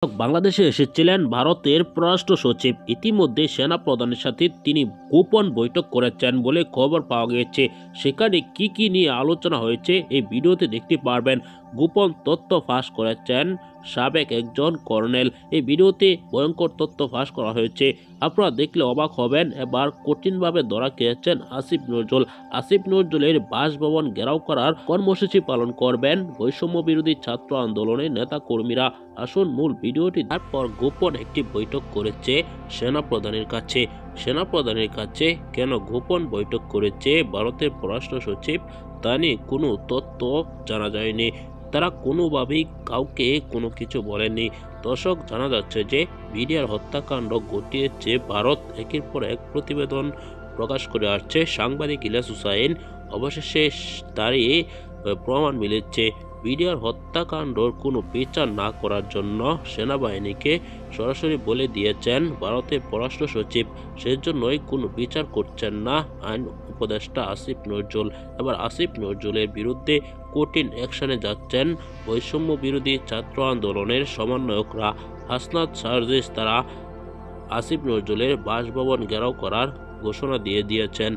বাংলাদেশে এসেছিলেন ভারতের পররাষ্ট্র সচিব। ইতিমধ্যে সেনা প্রধানের সাথে তিনি গোপন বৈঠক করেছেন বলে খবর পাওয়া গেছে। সেখানে কি কি নিয়ে আলোচনা হয়েছে এই ভিডিওতে দেখতে পারবেন। গোপন তথ্য ফাঁস করেছেন সাবেক একজন কর্নেল। এই ভিডিওতে ভয়ঙ্কর তথ্য ফাঁস করা হয়েছে। আপনারা দেখলে অবাক হবেন। এবার কঠিনভাবে ধরা খেয়েছেন আসিফ নজরুল। আসিফ নজরুলের বাসভবন ঘেরাও করার কর্মসূচি পালন করবেন বৈষম্য বিরোধী ছাত্র আন্দোলনের নেতা কর্মীরা। আসুন মূল ভিডিওটি। তারপর গোপন একটি বৈঠক করেছে সেনাপ্রধানের কাছে। সেনাপ্রধানের কাছে কেন গোপন বৈঠক করেছে ভারতের পররাষ্ট্র সচিব তা নিয়ে কোনো তথ্য জানা যায়নি। তারা কোনোভাবেই কাউকে কোনো কিছু বলেনি। দর্শক, জানা যাচ্ছে যে বিডিআর হত্যাকাণ্ড ঘটিয়েছে ভারত। একের পর এক প্রতিবেদন প্রকাশ করে আসছে সাংবাদিক ইলিয়াস হুসাইন। অবশেষে তারই প্রমাণ মিলেছে। বিডিআর হত্যাকাণ্ডর কোনো বিচার না করার জন্য সেনাবাহিনীকে সরাসরি বলে দিয়েছেন ভারতের পররাষ্ট্র সচিব। সেজন্যই কোনো বিচার করছেন না আইন উপদেষ্টা আসিফ নজরুল। এবার আসিফ নজরুলের বিরুদ্ধে কঠিন অ্যাকশনে যাচ্ছেন বৈষম্য বিরোধী ছাত্র আন্দোলনের সমন্বয়করা। হাসনাত সার্জিস তারা আসিফ নজরুলের বাসভবন ঘেরাও করার ঘোষণা দিয়েছেন।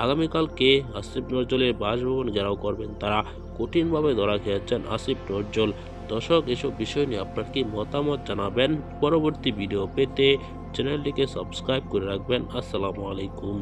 আগামীকালকে আসিফ নজরুলের বাসভবন ঘেরাও করবেন তারা। কঠিনভাবে ধরা খেয়েছেন আসিফ নজরুল। দর্শক, এসব বিষয় নিয়ে আপনার কি মতামত জানাবেন। পরবর্তী ভিডিও পেতে চ্যানেলটিকে সাবস্ক্রাইব করে রাখবেন। আসসালামু আলাইকুম।